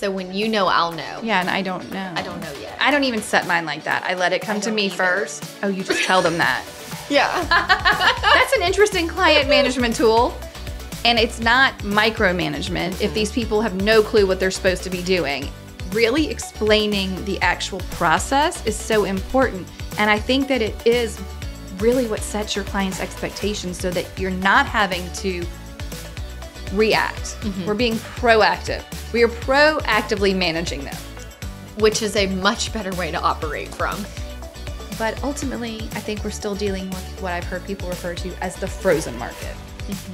So when you know, I'll know. Yeah, and I don't know. I don't know yet. I don't even set mine like that. I let it come to me first. Oh, you just tell them that. Yeah. That's an interesting client management tool. And it's not micromanagement if these people have no clue what they're supposed to be doing. Really explaining the actual process is so important. And I think that it is really what sets your client's expectations so that you're not having to react. We're being proactive. We are proactively managing them. Which is a much better way to operate from. But ultimately, I think we're still dealing with what I've heard people refer to as the frozen market.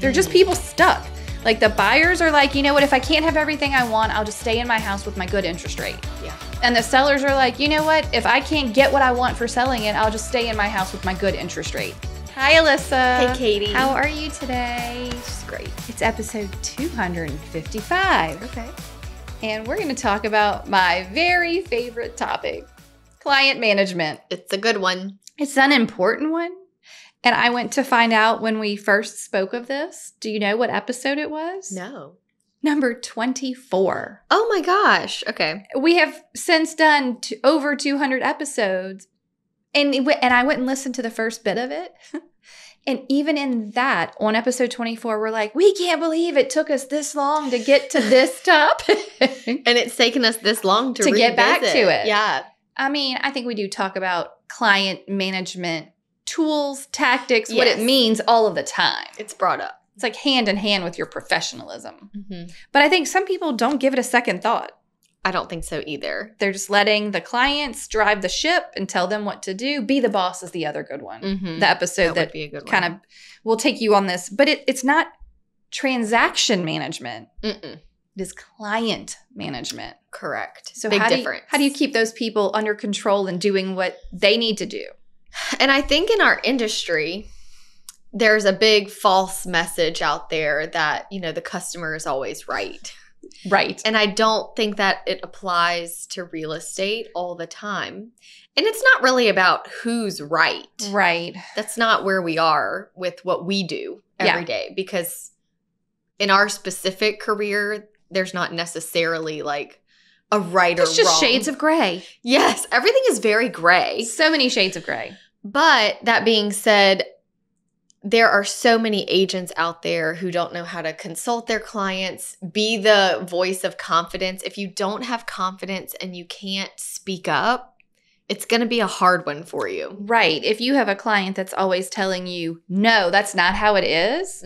They're just people stuck. Like the buyers are like, you know what, if I can't have everything I want, I'll just stay in my house with my good interest rate. Yeah. And the sellers are like, you know what, if I can't get what I want for selling it, I'll just stay in my house with my good interest rate. Hi, Alyssa. Hey, Katie. How are you today? Just great. It's episode 255. Okay. And we're going to talk about my very favorite topic, client management. It's a good one. It's an important one. And I went to find out when we first spoke of this. Do you know what episode it was? No. Number 24. Oh my gosh. Okay. We have since done over 200 episodes. And I went and listened to the first bit of it. And even in that, on episode 24, we're like, we can't believe it took us this long to get to this topic. And it's taken us this long to get back to it. Yeah. I mean, I think we do talk about client management tools, tactics, what it means all of the time. It's brought up. It's like hand in hand with your professionalism. But I think some people don't give it a second thought. I don't think so either. They're just letting the clients drive the ship and tell them what to do. Be the boss is the other good one. The episode that would be a good one. kind of will take you on this. But it's not transaction management. It is client management. Correct. So Big how difference. how do you keep those people under control and doing what they need to do? And I think in our industry, there's a big false message out there that, you know, the customer is always right. Right. And I don't think that it applies to real estate all the time. And it's not really about who's right. Right. That's not where we are with what we do every day. Because in our specific career, there's not necessarily like a right or wrong. It's just shades of gray. Yes, everything is very gray. So many shades of gray. But that being said, there are so many agents out there who don't know how to consult their clients, be the voice of confidence. If you don't have confidence and you can't speak up, it's going to be a hard one for you. Right. If you have a client that's always telling you, no, that's not how it is.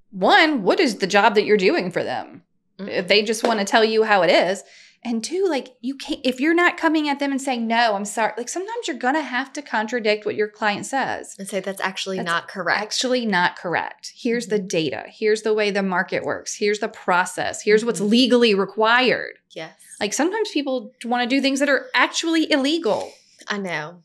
One, what is the job that you're doing for them? If they just want to tell you how it is. And two, like you can't, if you're not coming at them and saying, no, I'm sorry, like sometimes you're going to have to contradict what your client says. And say that's actually not correct. Actually not correct. Here's the data. Here's the way the market works. Here's the process. Here's what's legally required. Yes. Like sometimes people want to do things that are actually illegal. I know.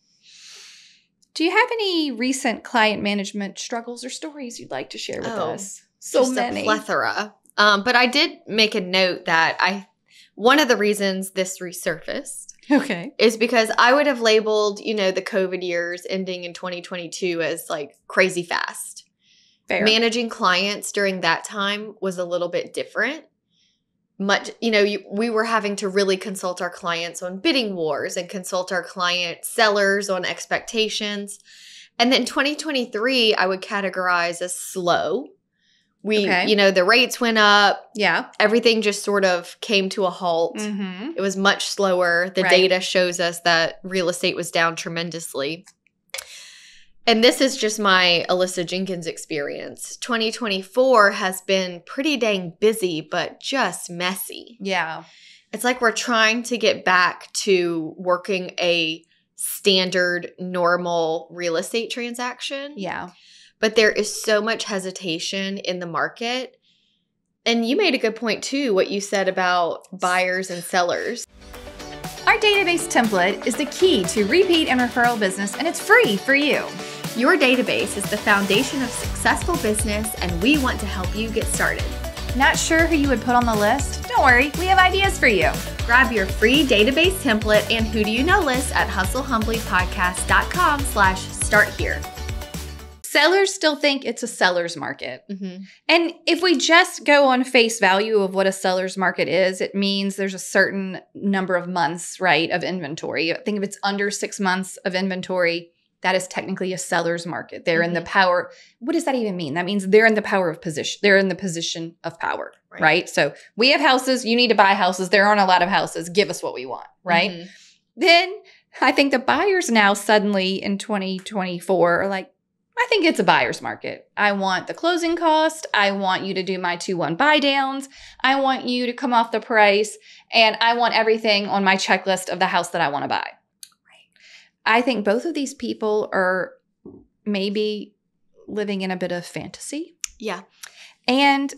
Do you have any recent client management struggles or stories you'd like to share with us? So just many. A plethora. But I did make a note that one of the reasons this resurfaced is because I would have labeled, you know, the COVID years ending in 2022 as like crazy fast. Fair. Managing clients during that time was a little bit different. We were having to really consult our clients on bidding wars and consult our client sellers on expectations. And then 2023, I would categorize as slow. The rates went up. Yeah. Everything just sort of came to a halt. It was much slower. The data shows us that real estate was down tremendously. And this is just my Alyssa Jenkins experience. 2024 has been pretty dang busy, but just messy. Yeah. It's like we're trying to get back to working a standard, normal real estate transaction. Yeah. But there is so much hesitation in the market. And you made a good point too, what you said about buyers and sellers. Our database template is the key to repeat and referral business, and it's free for you. Your database is the foundation of successful business, and we want to help you get started. Not sure who you would put on the list? Don't worry, we have ideas for you. Grab your free database template and Who Do You Know list at hustlehumblypodcast.com/start here. sellers still think it's a seller's market. And if we just go on face value of what a seller's market is, it means there's a certain number of months, right, of inventory. I think if it's under 6 months of inventory, that is technically a seller's market. They're in the power. What does that even mean? That means they're in the power of position. They're in the position of power, right? So we have houses. You need to buy houses. There aren't a lot of houses. Give us what we want, right? Then I think the buyers now suddenly in 2024 are like, I think it's a buyer's market. I want the closing cost. I want you to do my 2-1 buy downs. I want you to come off the price. And I want everything on my checklist of the house that I want to buy. I think both of these people are maybe living in a bit of fantasy. Yeah. And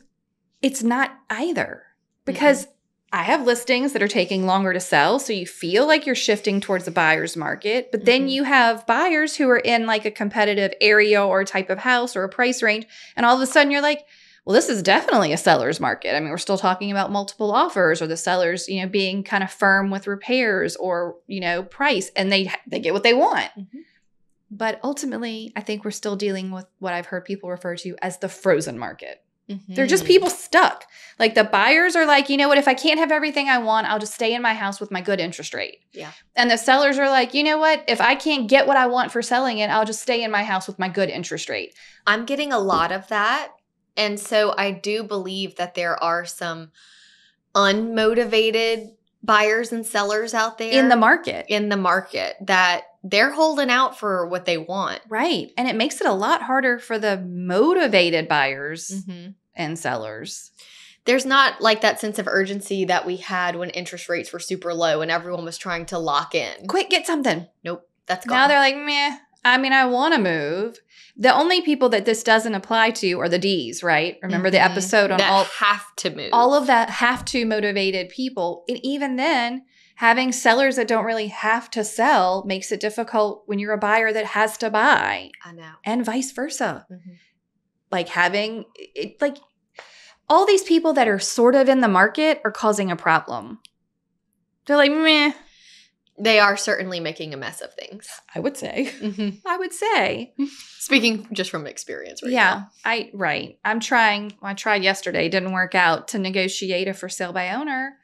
it's not either, because I have listings that are taking longer to sell. So you feel like you're shifting towards the buyer's market, but then you have buyers who are in like a competitive area or type of house or a price range. And all of a sudden you're like, well, this is definitely a seller's market. I mean, we're still talking about multiple offers or the sellers, being kind of firm with repairs or, price, and they get what they want. But ultimately, I think we're still dealing with what I've heard people refer to as the frozen market. They're just people stuck. Like the buyers are like, you know what, if I can't have everything I want, I'll just stay in my house with my good interest rate. Yeah. And the sellers are like, you know what, if I can't get what I want for selling it, I'll just stay in my house with my good interest rate. I'm getting a lot of that. And so I do believe that there are some unmotivated buyers and sellers out there. In the market. That they're holding out for what they want. Right. And it makes it a lot harder for the motivated buyers and sellers. There's not like that sense of urgency that we had when interest rates were super low and everyone was trying to lock in. Quick, get something. Nope. That's gone. Now they're like, meh. I mean, I want to move. The only people that this doesn't apply to are the Ds, right? Remember the episode on that have to move. All of that have to motivated people. And even then, having sellers that don't really have to sell makes it difficult when you're a buyer that has to buy. I know. And vice versa. Like having it, like all these people that are sort of in the market are causing a problem. They're like, meh. They are certainly making a mess of things. I would say. I would say. Speaking just from experience right now. I'm trying. I tried yesterday. Didn't work out to negotiate a for sale by owner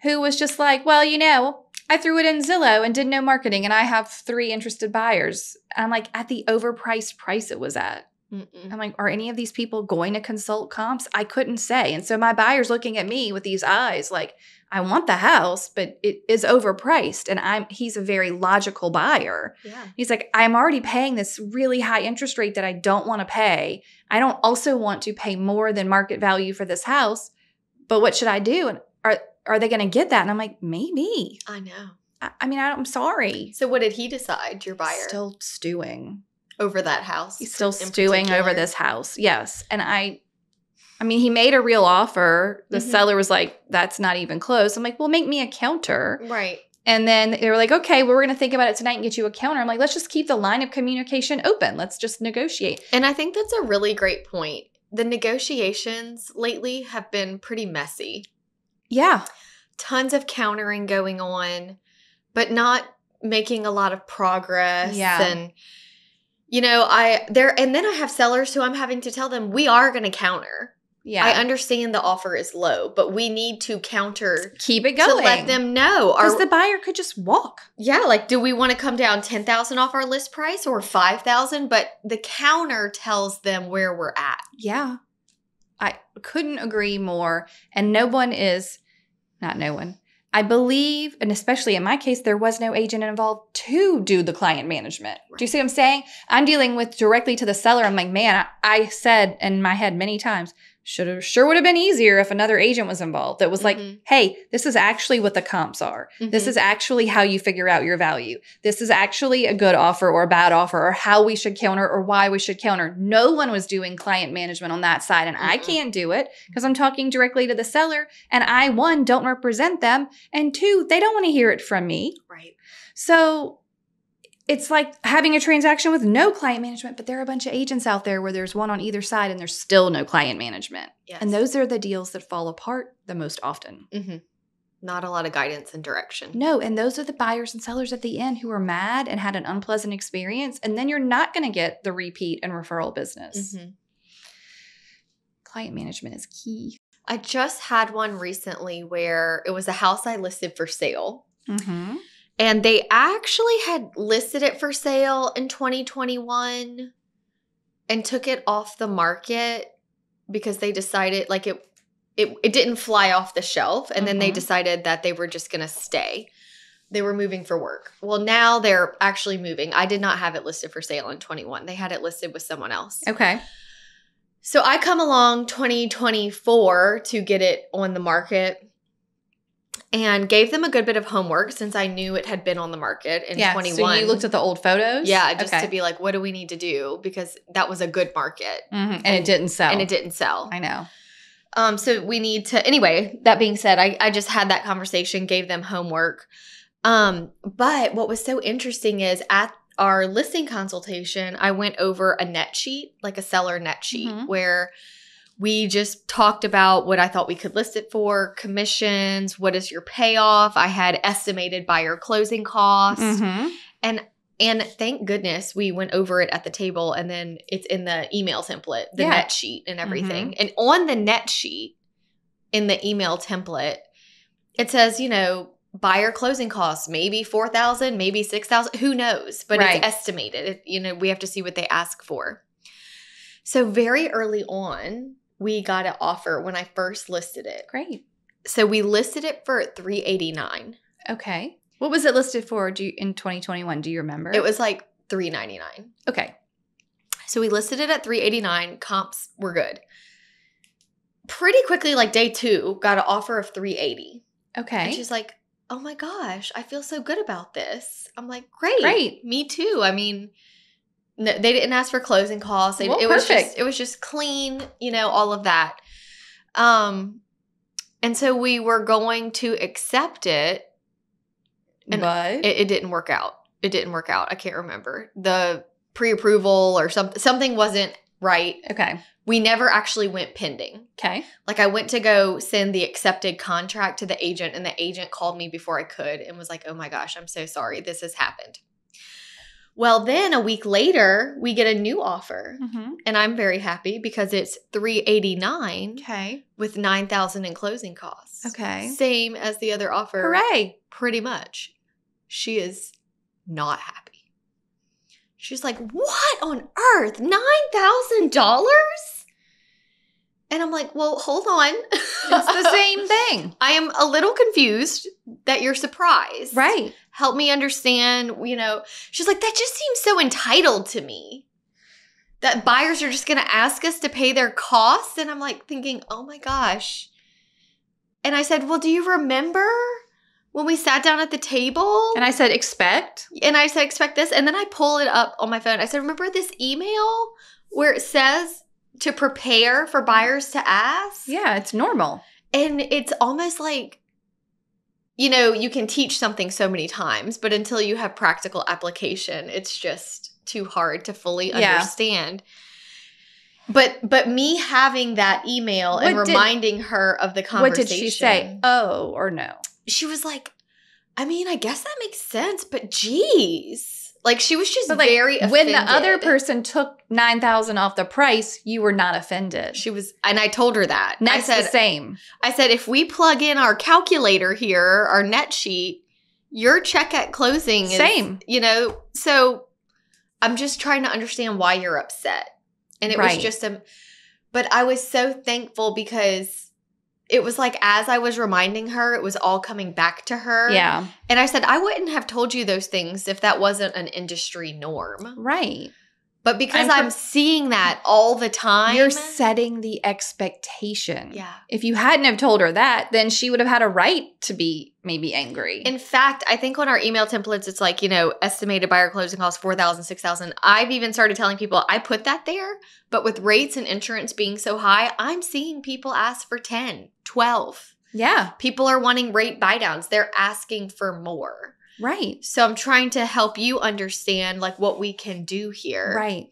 who was just like, well, I threw it in Zillow and did no marketing and I have 3 interested buyers. And I'm like, at the overpriced price it was at. I'm like, are any of these people going to consult comps? I couldn't say. And so my buyer's looking at me with these eyes like, I want the house, but it is overpriced. And he's a very logical buyer. Yeah. He's like, I'm already paying this really high interest rate that I don't want to pay. I don't also want to pay more than market value for this house. But what should I do? And are they going to get that? And I'm like, maybe. I know. I'm sorry. So what did he decide, your buyer? Still stewing. Over that house? He's still stewing over this house. Yes. And he made a real offer. The seller was like, that's not even close. I'm like, well, make me a counter. Right. And then they were like, okay, well, we're going to think about it tonight and get you a counter. I'm like, let's just keep the line of communication open. Let's just negotiate. And I think that's a really great point. The negotiations lately have been pretty messy. Yeah. Tons of countering going on, but not making a lot of progress. Yeah. And and then I have sellers who I'm having to tell them we are going to counter. Yeah. I understand the offer is low, but we need to counter. Keep it going. To let them know. Because the buyer could just walk. Yeah. Like, do we want to come down $10,000 off our list price or $5,000? But the counter tells them where we're at. Yeah. I couldn't agree more. And not no one. I believe, and especially in my case, there was no agent involved to do the client management. Right. Do you see what I'm saying? I'm dealing with directly to the seller. I'm like, man, I said in my head many times, sure would have been easier if another agent was involved that was like, hey, this is actually what the comps are. This is actually how you figure out your value. This is actually a good offer or a bad offer or how we should counter or why we should counter. No one was doing client management on that side. And I can't do it because I'm talking directly to the seller. And I, 1, don't represent them. And 2, they don't want to hear it from me. Right. So it's like having a transaction with no client management, but there are a bunch of agents out there where there's one on either side and there's still no client management. Yes. And those are the deals that fall apart the most often. Not a lot of guidance and direction. No, and those are the buyers and sellers at the end who are mad and had an unpleasant experience, and then you're not going to get the repeat and referral business. Mm-hmm. Client management is key. I just had one recently where it was a house I listed for sale. Mm-hmm. And they actually had listed it for sale in 2021 and took it off the market because they decided like it didn't fly off the shelf. And then they decided that they were just going to stay. They were moving for work. Well, now they're actually moving. I did not have it listed for sale in 21. They had it listed with someone else. Okay. So I come along 2024 to get it on the market and gave them a good bit of homework since I knew it had been on the market in 21. So you looked at the old photos? Yeah, just to be like, what do we need to do? Because that was a good market. Mm-hmm. And it didn't sell. And it didn't sell. I know. So we need to – anyway, that being said, I just had that conversation, gave them homework. But what was so interesting is at our listing consultation, I went over a net sheet, like a seller net sheet, where we just talked about what I thought we could list it for, commissions, what is your payoff. I had estimated buyer closing costs. Mm-hmm. And thank goodness we went over it at the table, and then it's in the email template, the net sheet and everything. Mm-hmm. And on the net sheet in the email template, it says, buyer closing costs, maybe $4,000, maybe $6,000, who knows? But it's estimated. We have to see what they ask for. So very early on, we got an offer when I first listed it. Great. So we listed it for $389. Okay. What was it listed for in 2021? Do you remember? It was like $399. Okay. So we listed it at $389. Comps were good. Pretty quickly, like day 2, got an offer of $380. Okay. And she's like, oh my gosh, I feel so good about this. I'm like, great. Me too. I mean, no, they didn't ask for closing costs. It was just clean, all of that. And so we were going to accept it. But it didn't work out. It didn't work out. I can't remember. The pre-approval or something wasn't right. Okay. We never actually went pending. Okay. Like I went to go send the accepted contract to the agent, and the agent called me before I could and was like, oh my gosh, I'm so sorry. This has happened. Well, then a week later, we get a new offer. Mm-hmm. And I'm very happy because it's $389. Okay. With $9,000 in closing costs. Okay. Same as the other offer. Hooray. Pretty much. She is not happy. She's like, what on earth? $9,000? And I'm like, well, hold on. It's the same thing. I am a little confused that you're surprised. Right. Help me understand, She's like, that just seems so entitled to me. That buyers are just going to ask us to pay their costs. And I'm like thinking, oh my gosh. And I said, well, do you remember when we sat down at the table? And I said, expect. And I said, expect this. And then I pull it up on my phone. I said, remember this email where it says to prepare for buyers to ask? Yeah, it's normal. And it's almost like, you can teach something so many times, but until you have practical application, it's just too hard to fully understand. But me having that email and reminding her of the conversation. What did she say? Oh, or no? She was like, I mean, I guess that makes sense, but geez. Like, she was just very offended. When the other person took $9,000 off the price, you were not offended. She was, and I told her that. That's the same. I said, if we plug in our calculator here, our net sheet, your check at closing is, same. So I'm just trying to understand why you're upset. And it was just but I was so thankful because it was like as I was reminding her, it was all coming back to her. Yeah. And I said, I wouldn't have told you those things if that wasn't an industry norm. Right. But because I'm seeing that all the time. You're setting the expectation. Yeah. If you hadn't have told her that, then she would have had a right to be maybe angry. In fact, I think on our email templates, it's like, estimated buyer closing costs, $4,000, $6,000. I've even started telling people I put that there, but with rates and insurance being so high, I'm seeing people ask for 10, 12. Yeah. People are wanting rate buy downs. They're asking for more. Right. So I'm trying to help you understand like what we can do here. Right.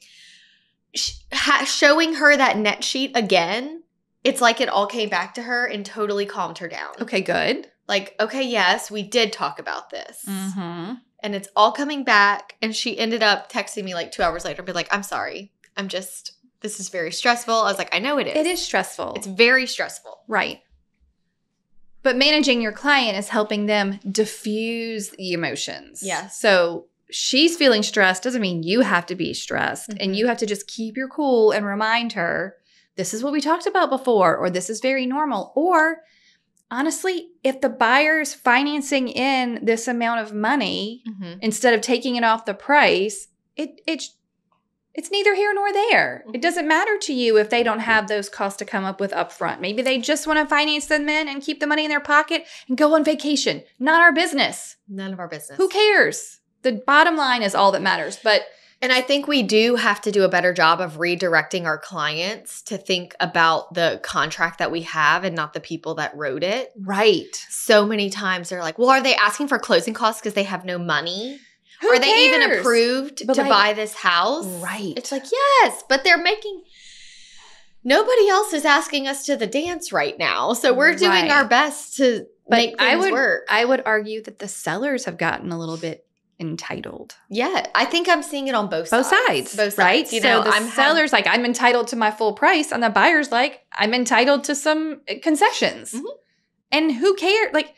Showing her that net sheet again, it's like it all came back to her and totally calmed her down. Okay, good. like, okay, yes, we did talk about this. Mm-hmm. And it's all coming back. And she ended up texting me like 2 hours later and be like, I'm sorry. This is very stressful. I was like, I know it is. It is stressful. It's very stressful. Right. But managing your client is helping them diffuse the emotions. Yeah. So she's feeling stressed doesn't mean you have to be stressed. Mm-hmm. And you have to just keep your cool and remind her, this is what we talked about before, or this is very normal. Or honestly, if the buyer's financing in this amount of money, mm-hmm. instead of taking it off the price, it's neither here nor there. Mm-hmm. It doesn't matter to you if they don't have those costs to come up with upfront. Maybe they just want to finance them in and keep the money in their pocket and go on vacation. Not our business. None of our business. Who cares? The bottom line is all that matters. And I think we do have to do a better job of redirecting our clients to think about the contract that we have and not the people that wrote it. Right. So many times they're like, well, are they asking for closing costs because they have no money? Who Are they cares? even approved to buy this house? Right. It's like, yes, but nobody else is asking us to the dance right now. So we're doing our best to make things work. I would argue that the sellers have gotten a little bit entitled. Yeah, I think I'm seeing it on both sides. Both sides, right? You know, so the seller's like, I'm entitled to my full price, and the buyer's like, I'm entitled to some concessions. Mm-hmm. And who cares? Like,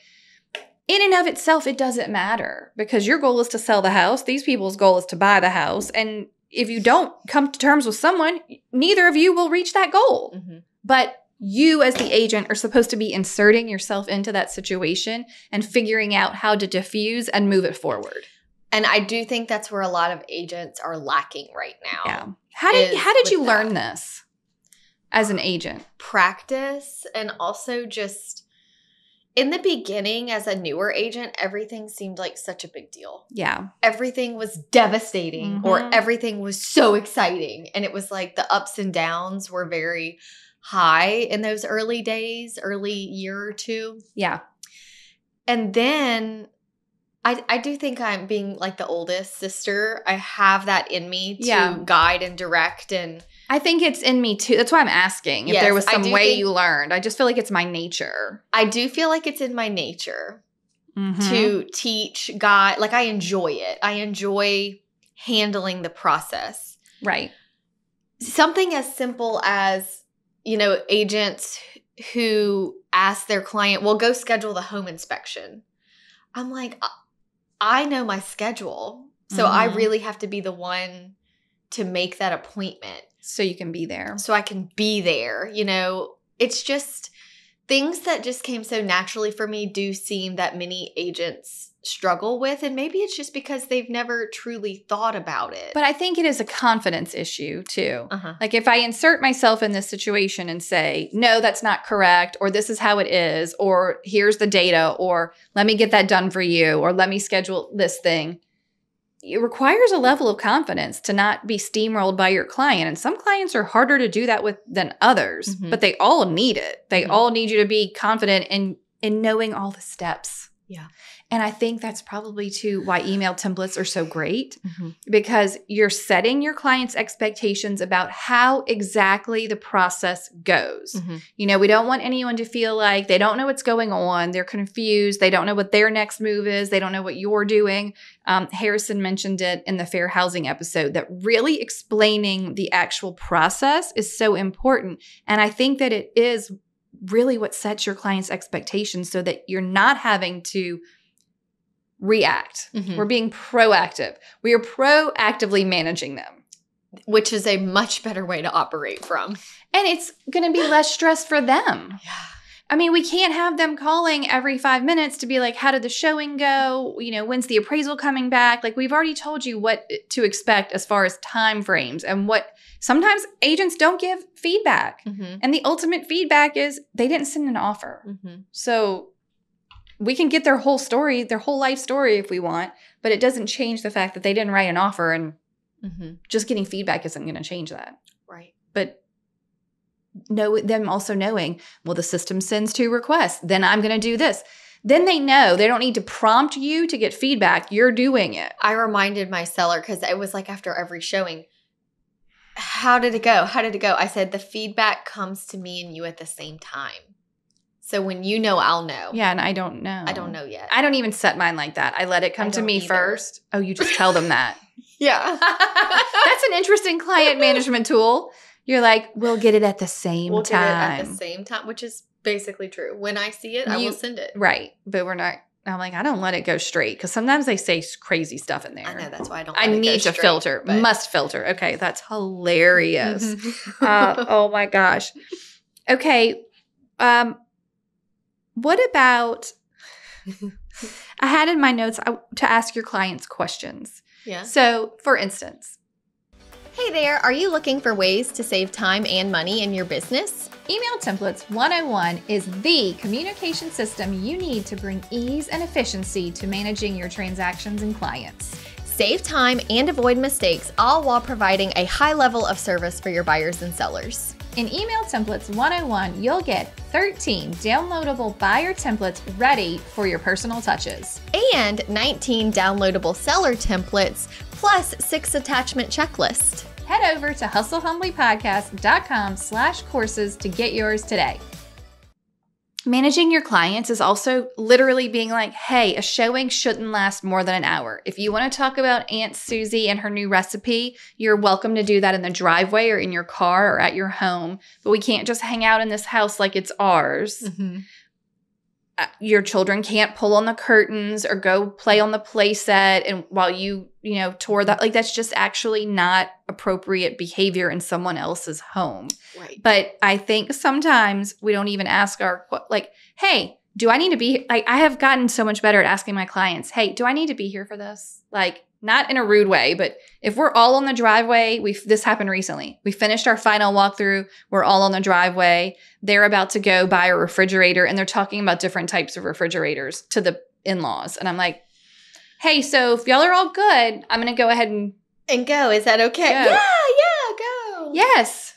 in and of itself, it doesn't matter because your goal is to sell the house. These people's goal is to buy the house. And if you don't come to terms with someone, neither of you will reach that goal. Mm-hmm. But you as the agent are supposed to be inserting yourself into that situation and figuring out how to diffuse and move it forward. And I do think that's where a lot of agents are lacking right now. Yeah. How did you learn this as an agent? Practice, and also just in the beginning as a newer agent, everything seemed like such a big deal. Yeah. Everything was devastating or everything was so exciting. And it was like the ups and downs were very high in those early days, early year or two. Yeah. And then I do think I'm being like the oldest sister. I have that in me to guide and direct. And I think it's in me too. That's why I'm asking if there was some way you learned. I just feel like it's my nature. I do feel like it's in my nature to teach, guide. Like I enjoy it. I enjoy handling the process. Right. Something as simple as, you know, agents who ask their client, well, go schedule the home inspection. I'm like, I know my schedule. So I really have to be the one to make that appointment. So you can be there. So I can be there. You know, it's just things that just came so naturally for me do seem that many agents struggle with. And maybe it's just because they've never truly thought about it. But I think it is a confidence issue too. Uh-huh. Like if I insert myself in this situation and say, no, that's not correct, or this is how it is, or here's the data, or let me get that done for you, or let me schedule this thing. It requires a level of confidence to not be steamrolled by your client. And some clients are harder to do that with than others, but they all need it. They all need you to be confident in knowing all the steps. Yeah. And I think that's probably too why email templates are so great because you're setting your clients' expectations about how exactly the process goes. You know, we don't want anyone to feel like they don't know what's going on. They're confused. They don't know what their next move is. They don't know what you're doing. Harrison mentioned it in the fair housing episode that really explaining the actual process is so important. And I think that it is really what sets your clients' expectations so that you're not having to react. We're being proactive. We are proactively managing them. Which is a much better way to operate from. And it's going to be less stress for them. Yeah. I mean, we can't have them calling every 5 minutes to be like, how did the showing go? You know, when's the appraisal coming back? Like we've already told you what to expect as far as time frames and what sometimes agents don't give feedback. And the ultimate feedback is they didn't send an offer. So we can get their whole story, their whole life story if we want, but it doesn't change the fact that they didn't write an offer and just getting feedback isn't going to change that. Right. But them also knowing, well, the system sends 2 requests, then I'm going to do this. Then they know they don't need to prompt you to get feedback. You're doing it. I reminded my seller because it was like after every showing, how did it go? How did it go? I said, the feedback comes to me and you at the same time. So when you know, I'll know. Yeah, and I don't know. I don't know yet. I don't even set mine like that. I let it come to me first. Oh, you just tell them that. Yeah. That's an interesting client management tool. You're like, we'll get it at the same time. We'll get it at the same time, which is basically true. When I see it, I will send it. Right. But we're not. I'm like, I don't let it go straight because sometimes they say crazy stuff in there. I know. That's why I don't I need to filter. But... Must filter. Okay. That's hilarious. Oh my gosh. Okay. What about, I had in my notes to ask your clients questions. Yeah. So for instance. Hey there, are you looking for ways to save time and money in your business? Email Templates 101 is the communication system you need to bring ease and efficiency to managing your transactions and clients. Save time and avoid mistakes, all while providing a high level of service for your buyers and sellers. In Email Templates 101, you'll get 13 downloadable buyer templates ready for your personal touches. And 19 downloadable seller templates, plus 6 attachment checklists. Head over to hustlehumblypodcast.com/courses to get yours today. Managing your clients is also literally being like, hey, a showing shouldn't last more than an hour. If you want to talk about Aunt Susie and her new recipe, you're welcome to do that in the driveway or in your car or at your home. But we can't just hang out in this house like it's ours. Mm-hmm. Your children can't pull on the curtains or go play on the play set and while you tour that. Like, that's just actually not appropriate behavior in someone else's home. Right. But I think sometimes we don't even ask hey, do I need to be, I have gotten so much better at asking my clients, hey, do I need to be here for this? Like, not in a rude way, but if we're all on the driveway, this happened recently. We finished our final walkthrough. We're all on the driveway. They're about to go buy a refrigerator and they're talking about different types of refrigerators to the in-laws. And I'm like, hey, so if y'all are all good, I'm going to go ahead and go. Is that okay? Go. Yeah, go. Yes.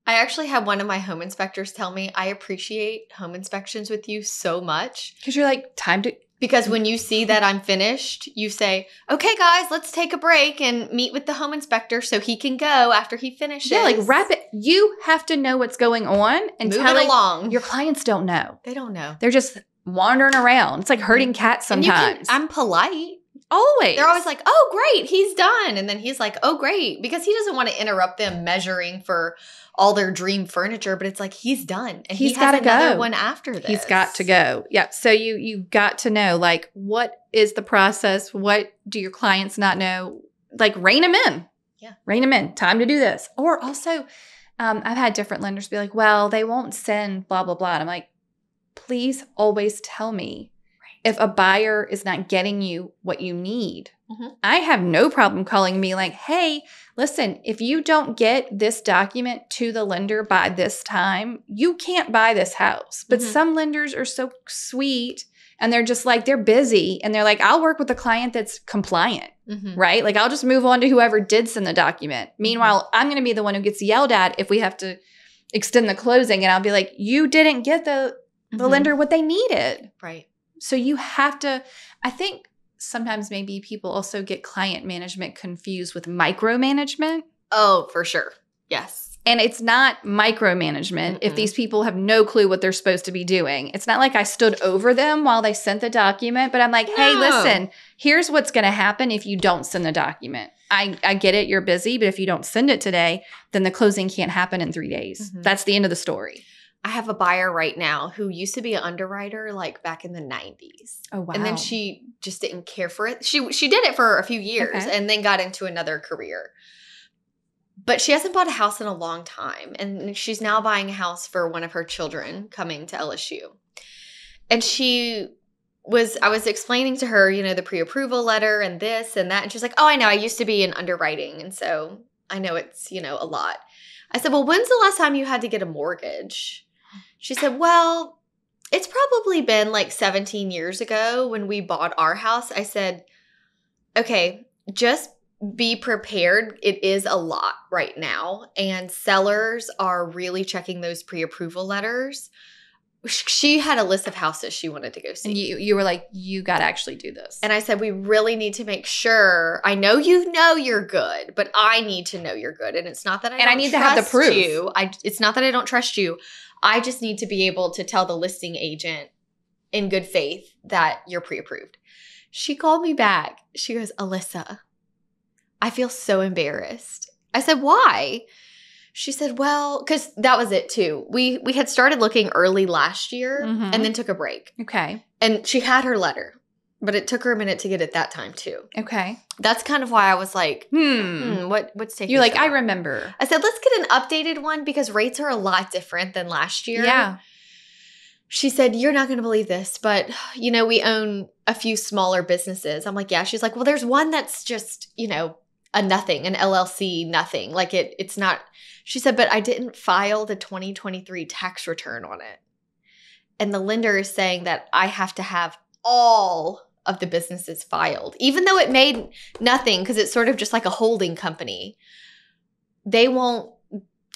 I actually had one of my home inspectors tell me, I appreciate home inspections with you so much. Because you're like, time to... Because when you see that I'm finished, you say, okay, guys, let's take a break and meet with the home inspector so he can go after he finishes. Yeah, like wrap it. You have to know what's going on and move it along. Your clients don't know. They don't know. They're just wandering around. It's like herding cats sometimes. I'm polite. Always. They're always like, oh, great, he's done. And then he's like, oh, great. Because he doesn't want to interrupt them measuring for all their dream furniture. But it's like, he's done. And he's got to go. One after this. He's got to go. Yeah. So you got to know, like, what is the process? What do your clients not know? Like, rein them in. Yeah. Rein them in. Time to do this. Or also, I've had different lenders be like, well, they won't send blah, blah, blah. And I'm like, please always tell me. If a buyer is not getting you what you need, I have no problem calling me like, hey, listen, if you don't get this document to the lender by this time, you can't buy this house. But some lenders are so sweet and they're just like, they're busy. And they're like, I'll work with a client that's compliant, right? Like, I'll just move on to whoever did send the document. Meanwhile, I'm going to be the one who gets yelled at if we have to extend the closing. And I'll be like, you didn't get the lender what they needed. Right. So you have to, I think sometimes maybe people also get client management confused with micromanagement. Oh, for sure. Yes. And it's not micromanagement if these people have no clue what they're supposed to be doing. It's not like I stood over them while they sent the document, but I'm like, hey, listen, here's what's going to happen if you don't send the document. I get it. You're busy, but if you don't send it today, then the closing can't happen in 3 days. That's the end of the story. I have a buyer right now who used to be an underwriter like back in the 90s. Oh, wow. And then she just didn't care for it. She did it for a few years and then got into another career. But she hasn't bought a house in a long time. And she's now buying a house for one of her children coming to LSU. And I was explaining to her, the pre-approval letter and this and that. And she's like, oh, I know. I used to be in underwriting. And so I know it's, a lot. I said, well, when's the last time you had to get a mortgage? She said, well, it's probably been like 17 years ago when we bought our house. I said, okay, just be prepared. It is a lot right now. And sellers are really checking those pre-approval letters. she had a list of houses she wanted to go see. And you were like, you got to actually do this. And I said, we really need to make sure. I know you're good, but I need to know you're good. And it's not that I need to have the proof. It's not that I don't trust you. I just need to be able to tell the listing agent in good faith that you're pre-approved. She called me back. She goes, Alyssa, I feel so embarrassed. I said, why? She said, well, because that was it too. We had started looking early last year and then took a break. Okay. And she had her letter, but it took her a minute to get it that time too. Okay. That's kind of why I was like, what's taking You're like, so long? I remember. I said, let's get an updated one because rates are a lot different than last year. Yeah. She said, you're not going to believe this, but, we own a few smaller businesses. I'm like, yeah. She's like, well, there's one that's just, a nothing, an LLC, nothing. Like it's not. She said, but I didn't file the 2023 tax return on it. And the lender is saying that I have to have all of the businesses filed, even though it made nothing because it's sort of just like a holding company. They won't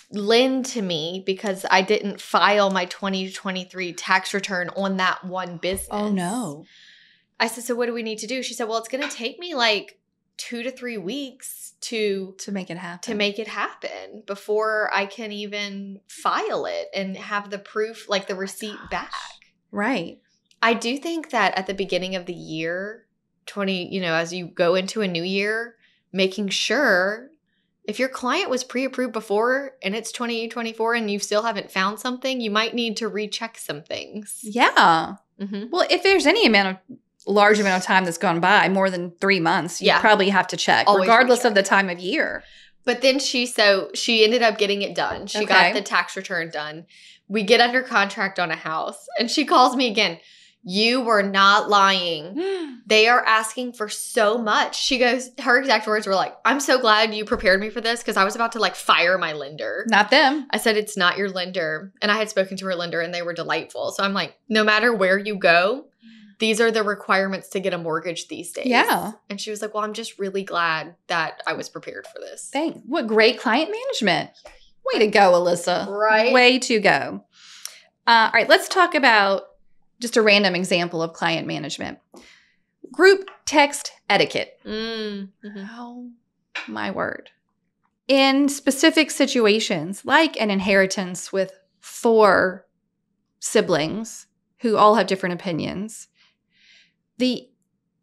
lend to me because I didn't file my 2023 tax return on that one business. Oh, no. I said, so what do we need to do? She said, well, it's going to take me like 2 to 3 weeks to make it happen before I can even file it and have the proof, like the receipt back. Right. I do think that at the beginning of the year, as you go into a new year, making sure if your client was pre-approved before and it's 2024 and you still haven't found something, you might need to recheck some things. Yeah. Mm-hmm. Well, if there's any large amount of time that's gone by, more than 3 months, you probably have to check, always regardless recheck. Of the time of year. But then she ended up getting it done. She got the tax return done. We get under contract on a house. And she calls me again. You were not lying. They are asking for so much. She goes, her exact words were like, I'm so glad you prepared me for this because I was about to fire my lender. Not them. I said, it's not your lender. And I had spoken to her lender and they were delightful. So I'm like, no matter where you go, these are the requirements to get a mortgage these days. Yeah. And she was like, well, I'm just really glad that I was prepared for this. Thanks. What great client management. Way to go, Alyssa. Right. Way to go. All right, let's talk about just a random example of client management. Group text etiquette. Mm-hmm. Oh, my word. In specific situations, like an inheritance with 4 siblings who all have different opinions,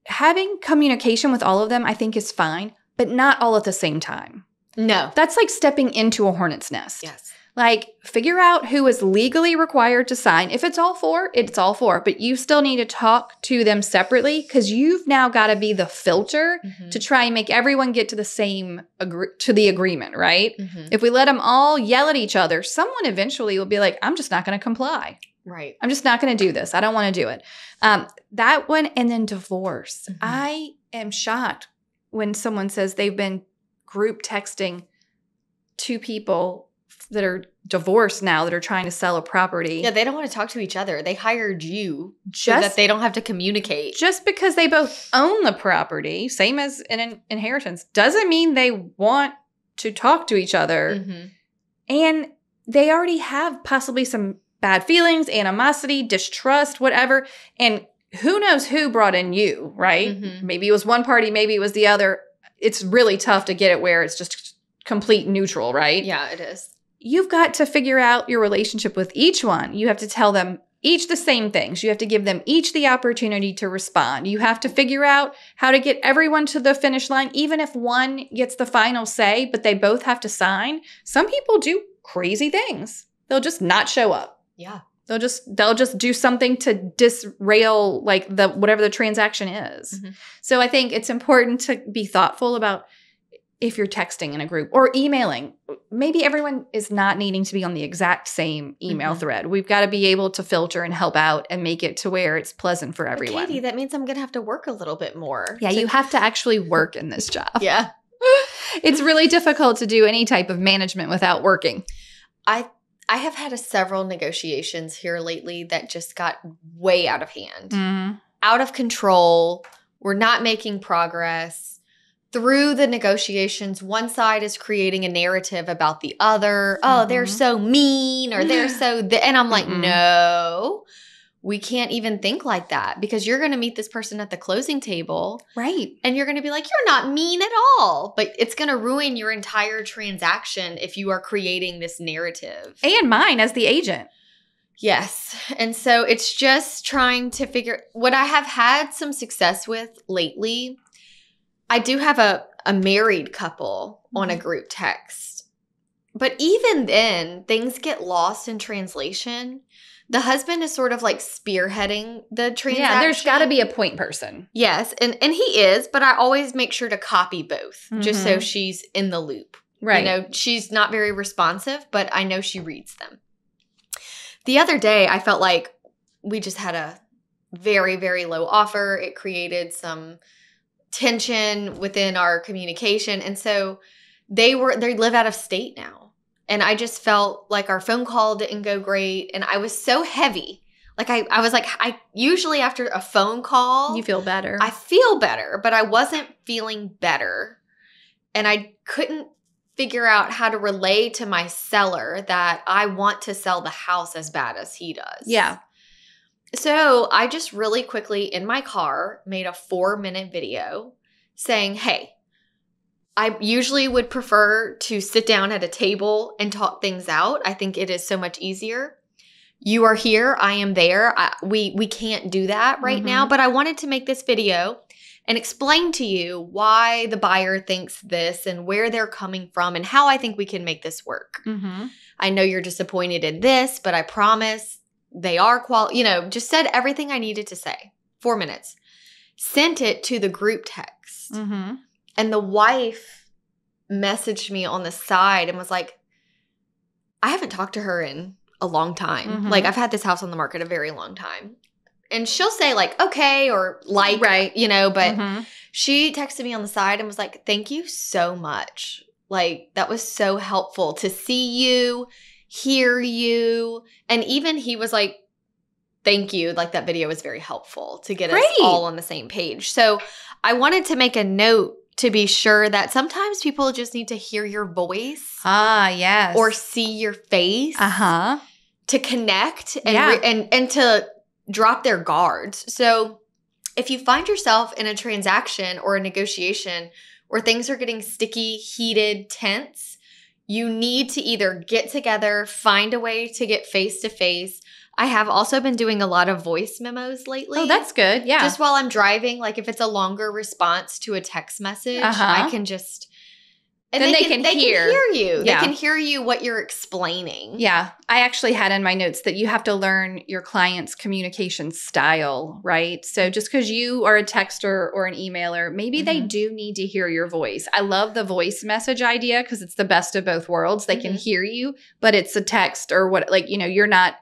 having communication with all of them, I think, is fine, but not all at the same time. No. That's like stepping into a hornet's nest. Yes. Figure out who is legally required to sign. If it's all 4, it's all 4. But you still need to talk to them separately because you've now got to be the filter to try and make everyone get to the same to the agreement, right? Mm-hmm. If we let them all yell at each other, someone eventually will be like, I'm just not going to comply. Right. I'm just not going to do this. I don't want to do it. That one, and then divorce. Mm-hmm. I am shocked when someone says they've been group texting 2 people that are divorced now that are trying to sell a property. Yeah, they don't want to talk to each other. They hired you so that they don't have to communicate. Just because they both own the property, same as an inheritance, doesn't mean they want to talk to each other. Mm-hmm. And they already have possibly some bad feelings, animosity, distrust, whatever. And who knows who brought in you, right? Mm-hmm. Maybe it was one party, maybe it was the other. It's really tough to get it where it's just complete neutral, right? Yeah, it is. You've got to figure out your relationship with each one. You have to tell them each the same things. You have to give them each the opportunity to respond. You have to figure out how to get everyone to the finish line, even if one gets the final say, but they both have to sign. Some people do crazy things. They'll just not show up. Yeah. They'll just do something to disrail whatever the transaction is. Mm-hmm. So I think it's important to be thoughtful about if you're texting in a group or emailing. Maybe everyone is not needing to be on the exact same email thread. We've got to be able to filter and help out and make it to where it's pleasant for everyone. But Katie, that means I'm going to have to work a little bit more. Yeah, you have to actually work in this job. Yeah. It's really difficult to do any type of management without working. I have had several negotiations here lately that just got way out of hand. Mm-hmm. Out of control. We're not making progress. through the negotiations, one side is creating a narrative about the other. Oh, they're so mean or they're so and I'm like, no, we can't even think like that because you're going to meet this person at the closing table. Right. And you're going to be like, you're not mean at all. But it's going to ruin your entire transaction if you are creating this narrative. And mine as the agent. Yes. And so it's just trying to figure what I have had some success with lately. I do have a married couple on a group text. But even then, things get lost in translation. The husband is sort of like spearheading the transaction. Yeah, there's got to be a point person. Yes, and he is, but I always make sure to copy both just so she's in the loop. Right. You know, she's not very responsive, but I know she reads them. The other day, I felt like we just had a very, very low offer. It created some tension within our communication. And so they live out of state now. And I just felt like our phone call didn't go great. And I was so heavy. Like I was like, I usually after a phone call. You feel better. I feel better, but I wasn't feeling better. And I couldn't figure out how to relay to my seller that I want to sell the house as bad as he does. Yeah. So I just really quickly in my car made a 4-minute video saying, hey, I usually would prefer to sit down at a table and talk things out. I think it is so much easier. You are here. I am there. We can't do that right now. But I wanted to make this video and explain to you why the buyer thinks this and where they're coming from and how I think we can make this work. I know you're disappointed in this, but I promise they are just said everything I needed to say. 4 minutes. Sent it to the group text. And the wife messaged me on the side and was like, I haven't talked to her in a long time. Like, I've had this house on the market a very long time. And she'll say, like, okay, or like, right. But she texted me on the side and was like, thank you so much. Like, that was so helpful to see you, hear you. And even he was like, thank you. Like, that video was very helpful to get us all on the same page. So I wanted to make a note to be sure that sometimes people just need to hear your voice. Yes. Or see your face. To connect and to drop their guards. So if you find yourself in a transaction or a negotiation where things are getting sticky, heated, tense, you need to either get together, find a way to get face-to-face. I have also been doing a lot of voice memos lately. Oh, that's good. Yeah. Just while I'm driving, like if it's a longer response to a text message, I can just... And then they can hear you. Yeah. They can hear you what you're explaining. Yeah. I actually had in my notes that you have to learn your client's communication style, right? So just because you are a texter or an emailer, maybe they do need to hear your voice. I love the voice message idea because it's the best of both worlds. They can hear you, but it's a text or what, like, you're not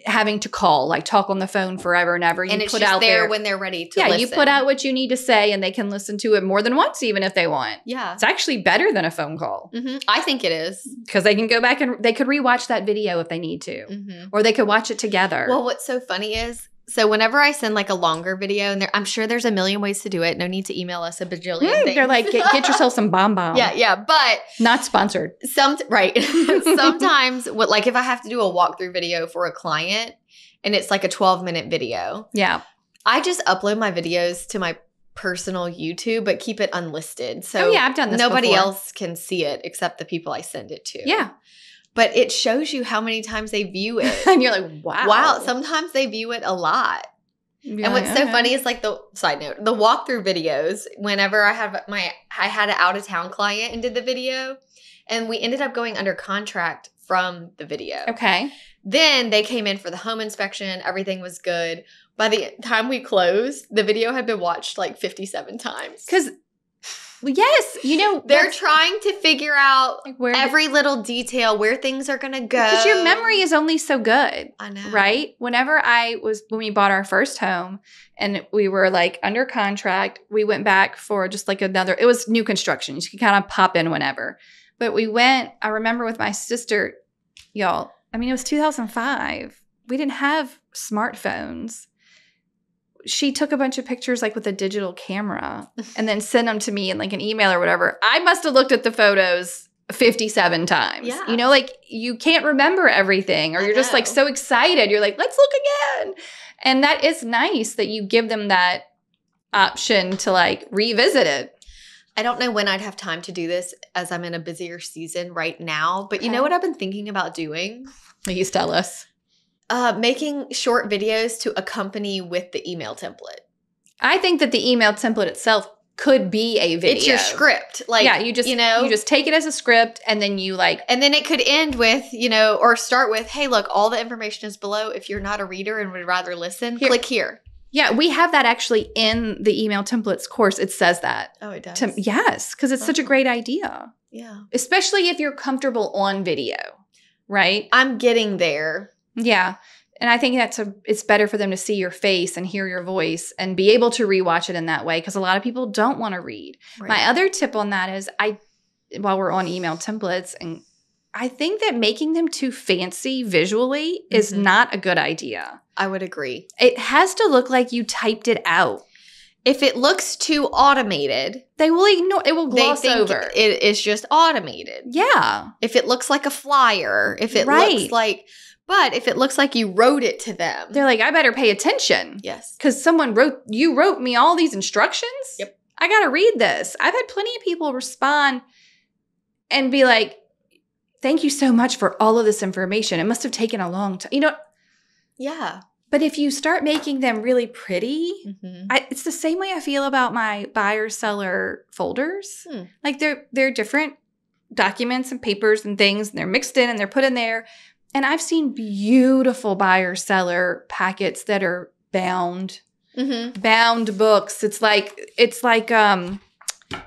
having to call, like talk on the phone forever and ever. And it's put just out there when they're ready to listen. You put out what you need to say and they can listen to it more than once, even if they want. Yeah. It's actually better than a phone call. I think it is. Because they can go back and they could rewatch that video if they need to. Or they could watch it together. Well, what's so funny is, so whenever I send like a longer video, and I'm sure there's a million ways to do it. No need to email us a bajillion things. They're like, get yourself some bomb. Yeah. But not sponsored. Right. Sometimes like if I have to do a walkthrough video for a client and it's like a 12-minute video. Yeah. I just upload my videos to my personal YouTube, but keep it unlisted. So I've done this nobody before. else can see it except the people I send it to. Yeah. But it shows you how many times they view it. And you're like, wow. Wow. Sometimes they view it a lot. And what's so funny is like the side note, the walkthrough videos, whenever I had an out of town client and did the video, and we ended up going under contract from the video. Okay. Then they came in for the home inspection. Everything was good. By the time we closed, the video had been watched like 57 times. Because, yes, they're trying to figure out every little detail, where things are going to go. Because your memory is only so good. I know. Right? When we bought our first home and we were like under contract, we went back for just like it was new construction. You could kind of pop in whenever. But I remember with my sister, y'all, it was 2005. We didn't have smartphones. she took a bunch of pictures like with a digital camera and then sent them to me in like an email or whatever. I must have looked at the photos 57 times. Yeah. You know, like you can't remember everything or you're just like so excited. You're like, let's look again. And that is nice that you give them that option to like revisit it. I don't know when I'd have time to do this as I'm in a busier season right now. But you know what I've been thinking about doing? Please tell us. Making short videos to accompany with the email template. I think that the email template itself could be a video. It's your script. Like, yeah, you just take it as a script and then you like. And then it could end with, or start with, hey, look, all the information is below. If you're not a reader and would rather listen, click here. Yeah, we have that actually in the email templates course. It says that. Oh, it does? Yes, because it's such a great idea. Yeah. Especially if you're comfortable on video, right? I'm getting there. Yeah. And I think it's better for them to see your face and hear your voice and be able to rewatch it in that way because a lot of people don't want to read. Right. My other tip on that is while we're on email templates, and I think that making them too fancy visually is not a good idea. I would agree. It has to look like you typed it out. If it looks too automated, they will ignore. It will gloss over. It is just automated. Yeah. If it looks like a flyer, if it looks like... But if it looks like you wrote it to them. They're like, I better pay attention. Yes. Because you wrote me all these instructions? Yep. I got to read this. I've had plenty of people respond and be like, thank you so much for all of this information. It must have taken a long time. Yeah. But if you start making them really pretty, it's the same way I feel about my buyer-seller folders. Like they're different documents and papers and things, and they're mixed in and they're put in there. And I've seen beautiful buyer-seller packets that are bound, bound books. It's like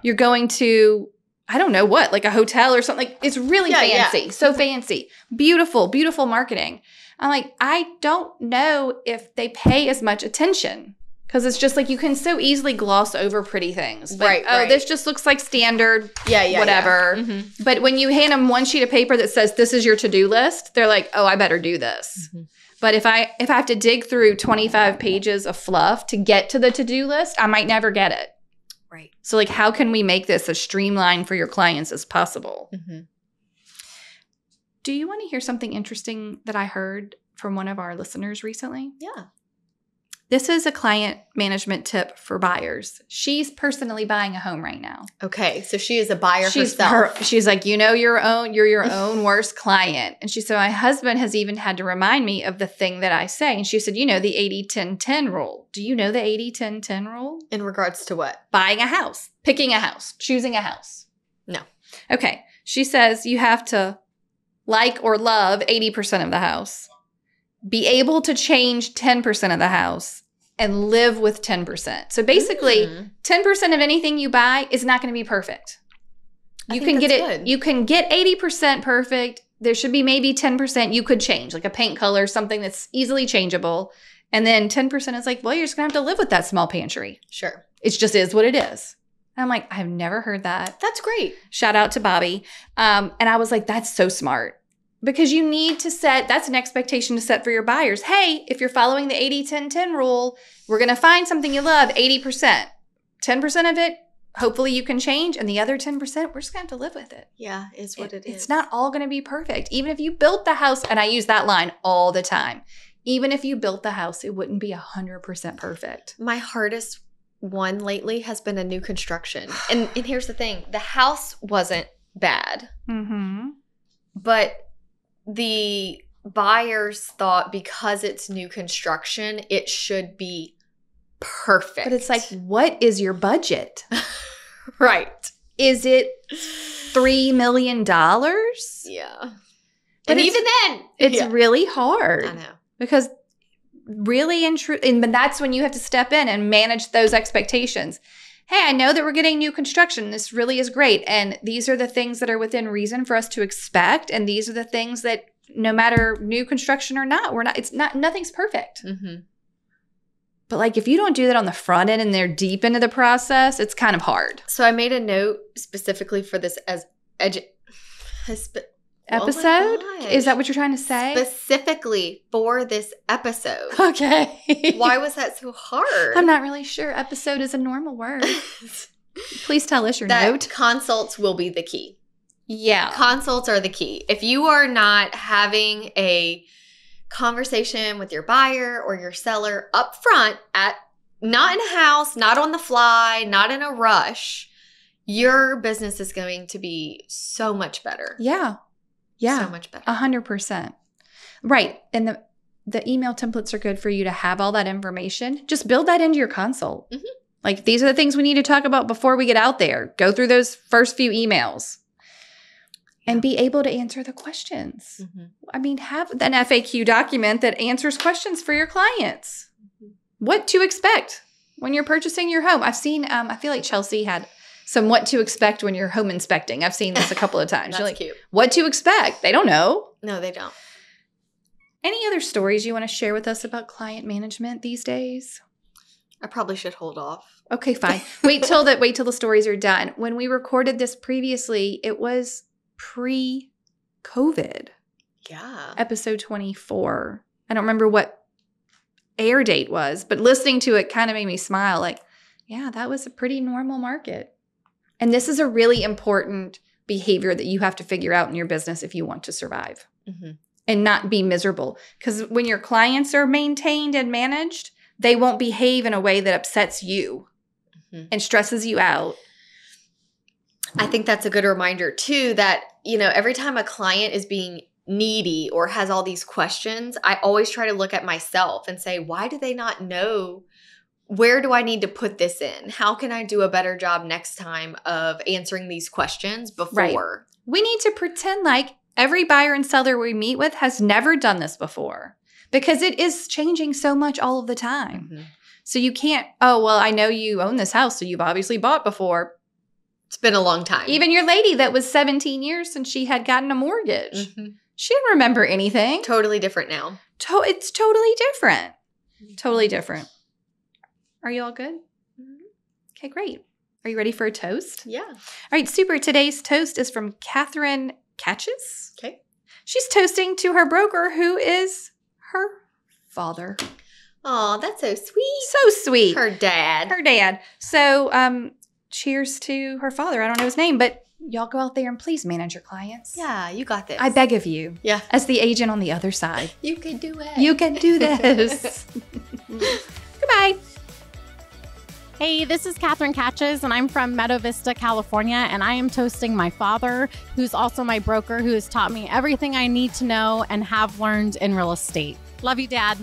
you're going to, I don't know what, like a hotel or something. Like it's really fancy, so fancy, beautiful, beautiful marketing. I'm like, I don't know if they pay as much attention because it's just like you can so easily gloss over pretty things. But, right. This just looks like standard, whatever. Yeah. Mm-hmm. But when you hand them one sheet of paper that says this is your to-do list, they're like, oh, I better do this. Mm-hmm. But if I have to dig through 25 pages of fluff to get to the to-do list, I might never get it. Right. So like, how can we make this as streamlined for your clients as possible? Mm-hmm. Do you want to hear something interesting that I heard from one of our listeners recently? Yeah. This is a client management tip for buyers. She's personally buying a home right now. Okay, so she is a buyer herself. She's like, you're your own worst client. And she said, my husband has even had to remind me of the thing that I say. And she said, the 80-10-10 rule. Do you know the 80-10-10 rule? In regards to what? Buying a house, picking a house, choosing a house. No. Okay, she says you have to like or love 80% of the house. Be able to change 10% of the house and live with 10%. So basically, 10% of anything you buy is not going to be perfect. You can get it. Good. You can get 80% perfect. There should be maybe 10% you could change, like a paint color, something that's easily changeable. And then 10% is like, well, you're just going to have to live with that small pantry. Sure. It just is what it is. And I'm like, I've never heard that. That's great. Shout out to Bobby. And I was like, that's so smart. Because you need to that's an expectation to set for your buyers. Hey, if you're following the 80-10-10 rule, we're going to find something you love, 80%. 10% of it, hopefully you can change. And the other 10%, we're just going to have to live with it. Yeah, is what it is. It's not all going to be perfect. Even if you built the house, and I use that line all the time, even if you built the house, it wouldn't be 100% perfect. My hardest one lately has been a new construction. And here's the thing. The house wasn't bad. But the buyers thought because it's new construction, it should be perfect. But it's like, what is your budget? Right. Is it $3 million? Yeah. But even then, it's really hard. I know. Because really but that's when you have to step in and manage those expectations. Hey, I know that we're getting new construction. This really is great. And these are the things that are within reason for us to expect. And these are the things that no matter new construction or not, nothing's perfect. But like if you don't do that on the front end and they're deep into the process, it's kind of hard. So I made a note specifically for this as episode? Is that what you're trying to say? Specifically for this episode. Okay. Why was that so hard? I'm not really sure. Episode is a normal word. Please tell us your note. Consults will be the key. Yeah. Consults are the key. If you are not having a conversation with your buyer or your seller up front, not in a house, not on the fly, not in a rush, your business is going to be so much better. Yeah. Yeah. So much better. 100%. Right. And the email templates are good for you to have all that information. Just build that into your consult. Mm-hmm. Like, these are the things we need to talk about before we get out there. Go through those first few emails and be able to answer the questions. Mm-hmm. I mean, have an FAQ document that answers questions for your clients. Mm-hmm. What to expect when you're purchasing your home. I've seen, I feel like Chelsea had some what to expect when you're home inspecting. I've seen this a couple of times. That's cute. What to expect? They don't know. No, they don't. Any other stories you want to share with us about client management these days? I probably should hold off. Okay, fine. Wait till the stories are done. When we recorded this previously, it was pre-COVID. Yeah. Episode 24. I don't remember what air date was, but listening to it kind of made me smile. Like, yeah, that was a pretty normal market. And this is a really important behavior that you have to figure out in your business if you want to survive and not be miserable. Because when your clients are maintained and managed, they won't behave in a way that upsets you and stresses you out. I think that's a good reminder too, that, every time a client is being needy or has all these questions, I always try to look at myself and say, why do they not know? Where do I need to put this in? How can I do a better job next time of answering these questions before? Right. We need to pretend like every buyer and seller we meet with has never done this before, because it is changing so much all of the time. Mm-hmm. So you can't, I know you own this house, so you've obviously bought before. It's been a long time. Even your lady that was 17 years since she had gotten a mortgage. Mm-hmm. She didn't remember anything. Totally different now. It's totally different. Totally different. Are you all good? Mm-hmm. Okay, great. Are you ready for a toast? Yeah. All right, super. Today's toast is from Catherine Catches. Okay. She's toasting to her broker, who is her father. Oh, that's so sweet. So sweet. Her dad. So, cheers to her father. I don't know his name, but y'all go out there and please manage your clients. Yeah, you got this. I beg of you. Yeah. As the agent on the other side. You can do it. You can do this. Goodbye. Hey, this is Catherine Catches, and I'm from Meadow Vista, California, and I am toasting my father, who's also my broker, who has taught me everything I need to know and have learned in real estate. Love you, Dad.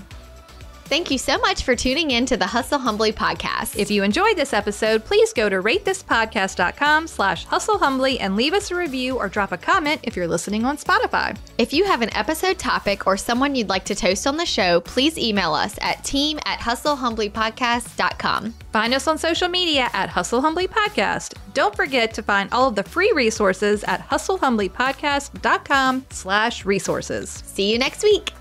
Thank you so much for tuning in to the Hustle Humbly podcast. If you enjoyed this episode, please go to ratethispodcast.com/hustlehumbly and leave us a review or drop a comment if you're listening on Spotify. If you have an episode topic or someone you'd like to toast on the show, please email us at team@hustlehumblypodcast.com. Find us on social media at Hustle Humbly Podcast. Don't forget to find all of the free resources at hustlehumblypodcast.com/resources. See you next week.